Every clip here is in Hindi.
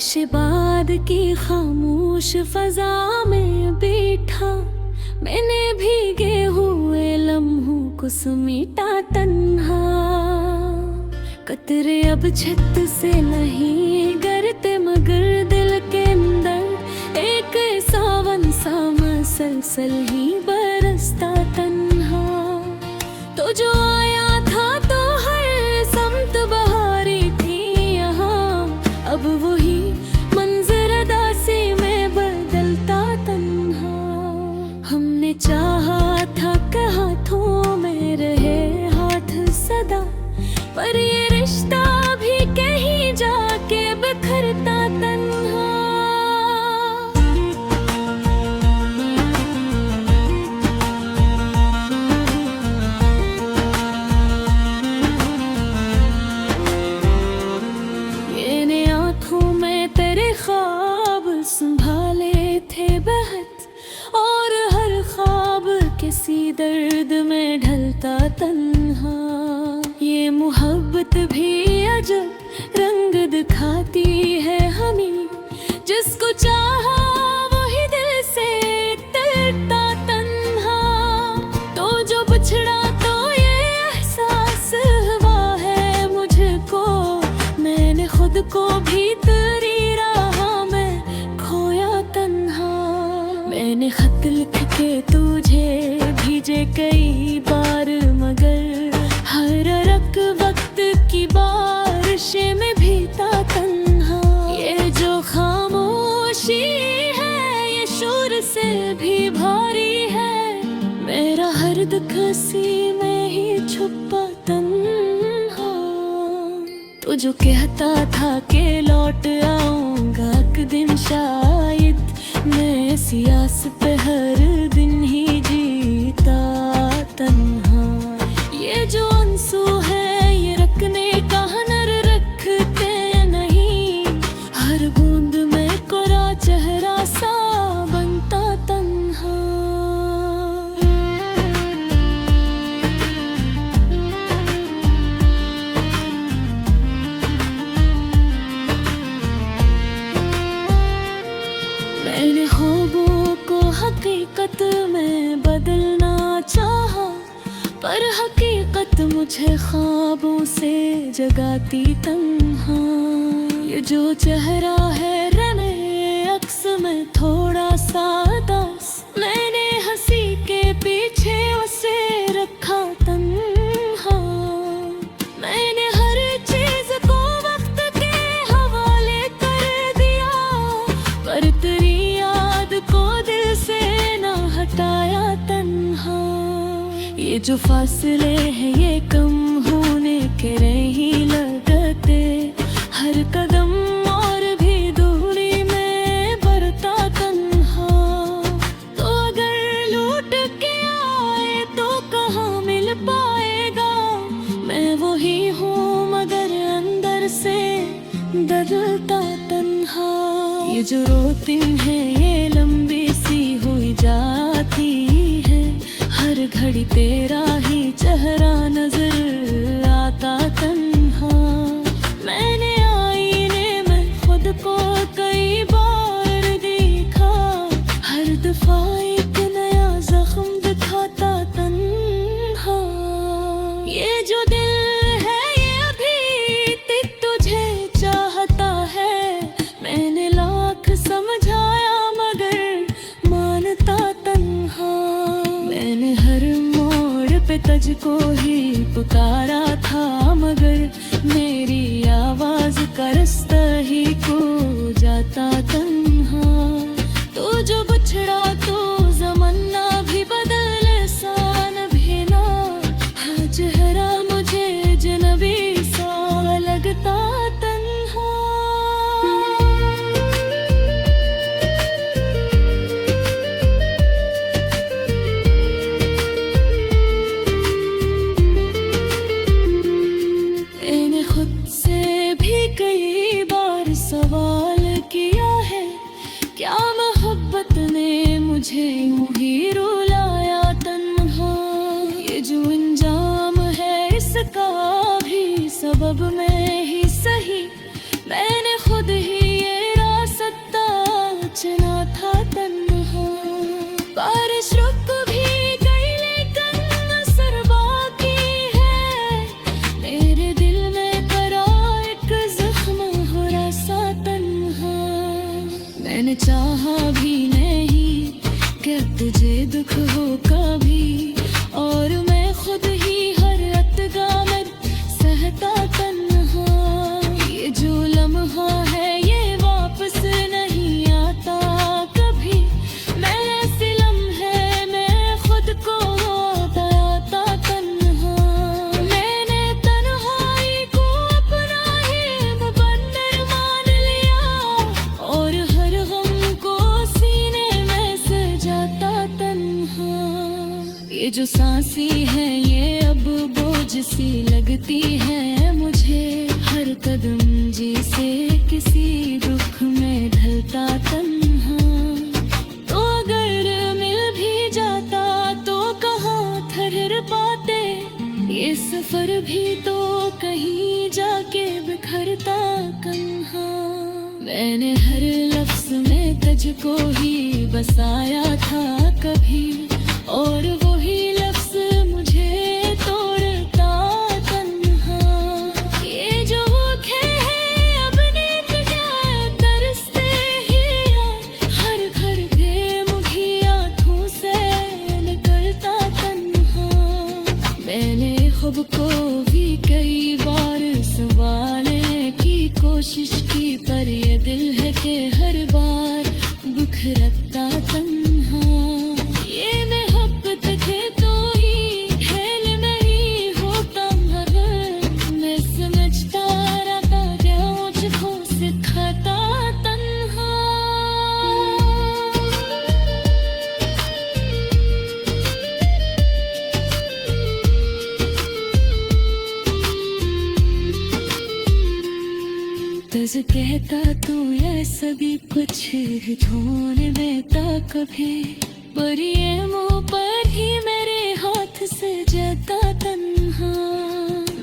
बारिश बाद की खामोश फजा में बैठा, मैंने भीगे हुए लम्हों को समेटा तन्हा। कतरे अब छत से नहीं गिरते मगर दिल के अंदर एक सावन सा मसलसल ही बरसता तन्हा। तो जो आया था तो हर समत बहारी थी यहाँ, अब वही मंजर दासी में बदलता तन्हा। हमने चाहा था कि हाथों में रहे हाथ सदा, पर ये रिश्ता भी कहीं जाके बिखरता तन्हा। मैंने आंखों में तेरे ख्वाब संभाले थे बहुत, और हर ख्वाब किसी दर्द में ढलता तन्हा। ये मोहब्बत भी अजब रंग दिखाती है हमें, जिसको चाहा वही दिल से तरता तन्हा। तो जो बिछड़ा तो ये एहसास हुआ है मुझको, मैंने खुद को भी तेरी राह में खोया तन्हा। मैंने खत लिख के तुझे भेजे कई बार, मगर हर रक वक्त की बारिश में भीता तन्हा। ये जो खामोशी है ये शोर से भी भारी है, मेरा हर दुख उसी में ही छुपा तन्हा। तो जो कहता था कि लौट आऊंगा एक दिन शायद, मैं इसी आस पे हर दिन ही जीता तन्हा। ये जो आंसू है ये रखने का हुनर रखते नहीं, हर बूंद में कोरा चेहरा सा बनता तन्हा। मैंने ख्वाबों को हकीकत में बदलना चाहा, पर हकीकत मुझे ख्वाबों से जगाती तन्हा। ये जो चेहरा है रने अक्स में थोड़ा सा दास, मैंने हंसी के पीछे उसे रखा तन्हा। मैंने हर चीज को वक्त के हवाले कर दिया, पर तेरी याद को दिल से ना हटाया तन्हा। ये जो फासले हैं ये कम होने के नहीं लगते, हर कदम और भी दूरी में बढ़ता तन्हा। तो अगर लौट के आए तो कहाँ मिल पाएगा, मैं वही हूँ मगर अंदर से बदलता तन्हा। ये जो रोती है ये लंबी सी हुई जाती है, हर घड़ी तेरा ही चेहरा नजर आता तन्हा। मैंने आईने में खुद को कई बार देखा, हर दफा एक नया जख्म दिखाता तन्हा। ये जो दिल है ये अभी तक तुझे चाहता है, मैंने लाख समझाया मगर मानता तन्हा। मैंने हर मोड़ पे तुझको ही पुकारा था, मगर मेरी आवाज का रास्ता ही खो जाता तन्हा। तो जो बिछड़ा तो ज़माना भी बदल सान भी ना, हाँ चेहरा मुझे अजनबी सा लगता तन्हा। मैंने खुद से भी कई बार सवाल किया है, क्या मोहब्बत ने मुझे यूं ही रुलाया तन्हा। ये जो अंजाम है इसका भी सबब मैं ही सही, मैंने खुद ही ये तुझे दुख हो कभी और मैं खुद ही हर अतगा में सहता तन्हा। ये जो लम्हा है ये वापस नहीं आता कभी। मैं ऐसे लम्हे में खुद को आता तन्हा। मैंने तन्हाई को अपना ही मुकद्दर मान लिया और हर गम को सीने में सजाता तन्हा। ये जो सांसी है ये अब बोझ सी लगती है मुझे। हर कदम जिसे किसी दुख में ढलता तन्हा। तो अगर मिल भी जाता तो कहाँ ठहर पाते। ये सफर भी तो कहीं जाके बिखरता कन्हा। मैंने हर लफ्ज में तुझको ही बसाया था कभी और वही लफ्ज मुझे तोड़ता तन्हा। ये जो भूखे हैं अब नींद क्या तरसते ही हैं। हर घर के मुखी आँखों से निकलता तन्हा। मैंने खुद को भी कई बार संभालने की कोशिश की पर ये दिल है कि हर बार बिखरता तन्हा। ये मोहब्बत है तो ही खेल नहीं होता मगर मैं समझता रहता क्या मुझको सिखाता तन्हा। तुझ कहता तू ये सभी कुछ ढूंढ देता कभी पर ये मुंह पर ही मेरे हाथ से जाता तन्हा।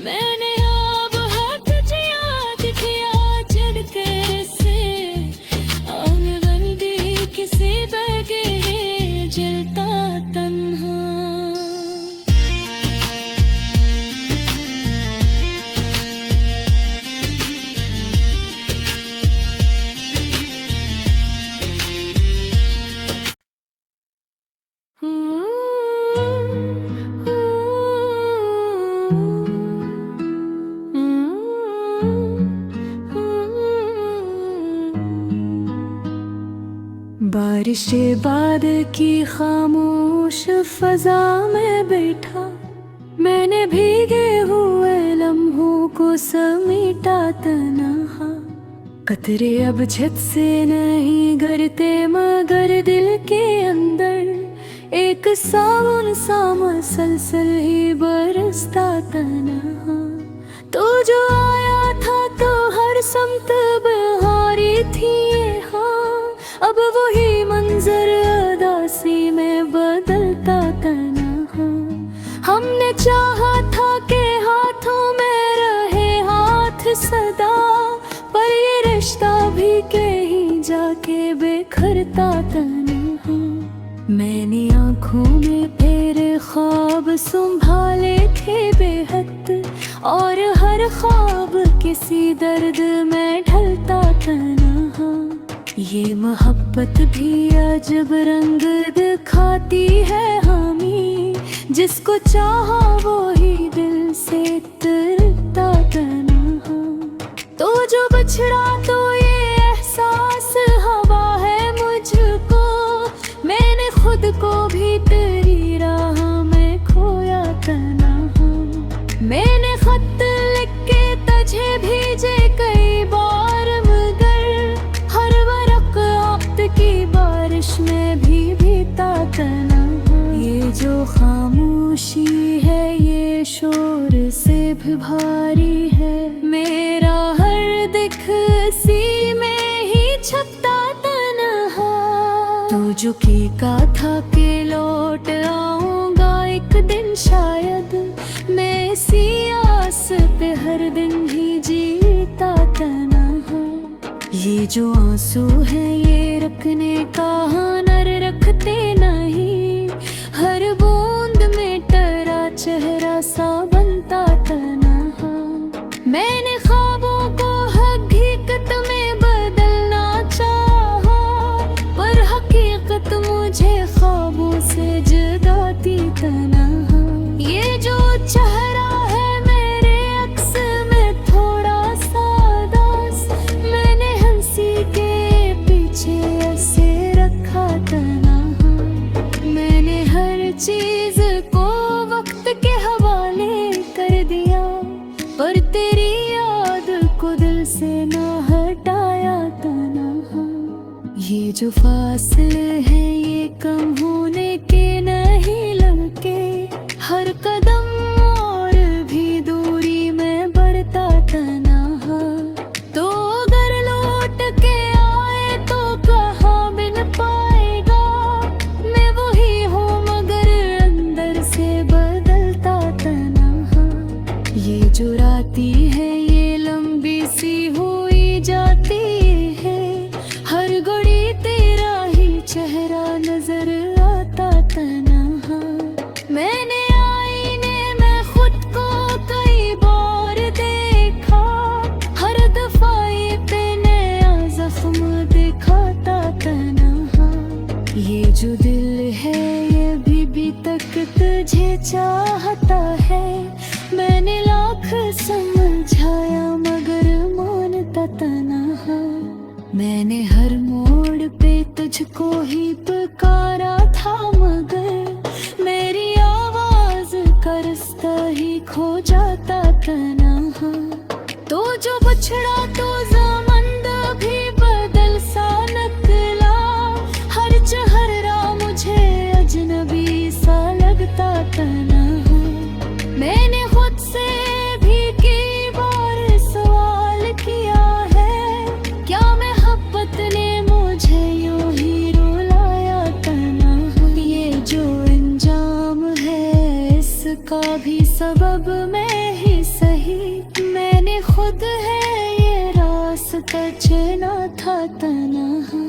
मैंने अब हाथ याद किया झड़के से आंगनबंदी किसी बगे जलता तन्हा। बारिश बाद की खामोश फजा में बैठा मैंने भीगे हुए लम्हों को समेटा तन्हा। कतरे अब छत से नहीं गिरते मगर दिल के अंदर एक सावन सा मसलसल ही बरसता तन्हा। तो जो आया था तो हर समत बहारी थी हाँ। अब वही मंजर उदासी में बदलता तन्हा। हमने चाहा था कि हाथों में रहे हाथ सदा पर ये रिश्ता भी कहीं जाके बिखरता तन्हा। मैंने आँखों में फिर ख्वाब संभाले थे बेहद और हर ख्वाब किसी दर्द में ढलता तन्हा। ये मोहब्बत भी अजब रंग दिखाती है हमें। जिसको चाहा वो ही दिल से तरता तन्हा। तो जो बछड़ा तो ये एहसास हवा है मुझको। मैंने खुद को भी तेरी राह में खोया तन्हा। मैंने खत लिख के तुझे भेजे कई बार मगर हर वरक आफत की बारिश में भी भीता तन्हा। ये जो खामोशी है ये शोर से भी भारी है। मेरा हर दिख सी में ही छपता तन्हा। तो जो की का था कि लौट आऊंगा एक दिन शायद मैं इसी आस पे हर दिन ही जीता तन्हा। ये जो आंसू है ये रखने का हुनर रखते नहीं। हर बूंद में टरा चेहरा सा बनता तन्हा। मैंने ख्वाबों को हकीकत में बदलना चाहा पर हकीकत मुझे ख्वाबों चीज को वक्त के हवाले कर दिया, पर तेरी याद को दिल से ना हटाया तन्हा। ये जो फासले हैं ये कम होने के नहीं लगते, हर कदम और भी दूरी में बढ़ता तन्हा। तो अगर लौट के आए तो कहाँ मिल पाएगा, मैं वही हूँ मगर अंदर से बदलता तन्हा। ये जो राती है ये लंबी सी हुई जाती है, हर घड़ी तेरा ही चेहरा नजर आता तन्हा। मैंने आईने में खुद को कई बार देखा, हर दफा ये पे नया जख्म दिखाता तन्हा। ये जो दिल है ये भी तक तुझे चाहता है, मैंने लाख समझाया मगर मानता तन्हा। मैंने हर मोड़ पे तुझको ही पुकारा था मगर मेरी आवाज का रास्ता ही खो जाता तन्हा। तो जो बछड़ा तो ज़मांद भी बदल सा निकला, हर चेहरा मुझे अजनबी सा लगता तन्हा। मैंने खुद से भी कई बार सवाल किया है, क्या मोहब्बत ने मुझे यूं ही रुलाया तन्हा। ये जो अंजाम है इसका भी सबब मैं ही सही, मैंने खुद है ये रास्ता चुना था तन्हा।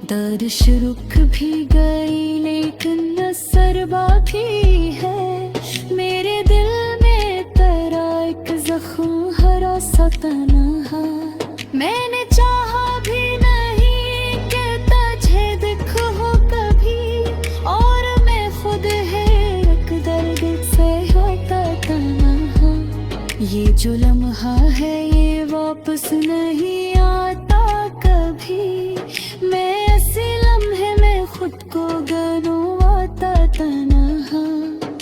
दर्श रुक भी गई लेकिन असर बाकी है, मेरे दिल में तेरा एक जख्म हरा सा तन्हा। मैंने चाहा भी नहीं कि तुझे दुख हो कभी, और मैं खुद है एक दर्द से होता तन्हा। ये जो लम्हा है ये वापस नहीं आता कभी, मैं ऐसे लम्हे में खुद को गनवाता तन्हा।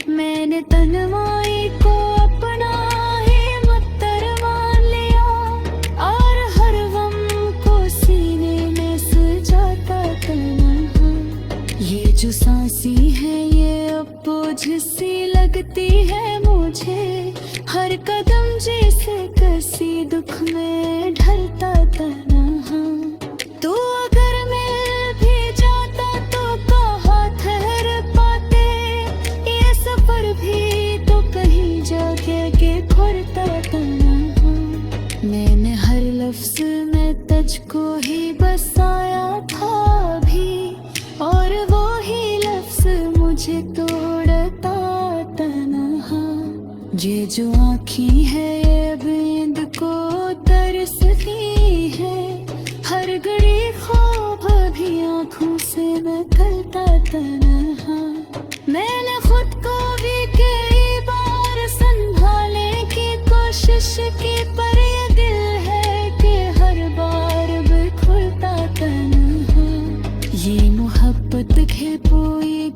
मैंने तन्हाई को अपना ही मत्तर मान लिया, और हर गम को सीने में सजाता तन्हा। ये जो सांसी है ये अब बोझ सी लगती है मुझे, हर कदम जैसे कसी दुख में ढलता तन्हा। तू अगर मिल भी जाता तो कहाँ ठहर पाते, ये सफर भी तो कहीं जाके के खुरता तन्हा। मैंने हर लफ्ज में तुझको ही बसाया था भी, और वो ही लफ्ज मुझे तोड़ता तन्हा। ये जो आँखी है ये बूंद को तरसती है, हर घड़ी ख्वाब भी आँखों से निकलता तन्हा। मैंने खुद को भी कई बार संभालने की कोशिश की, पर ये दिल है कि हर बार बिखरता तन्हा। ये मोहब्बत के कोई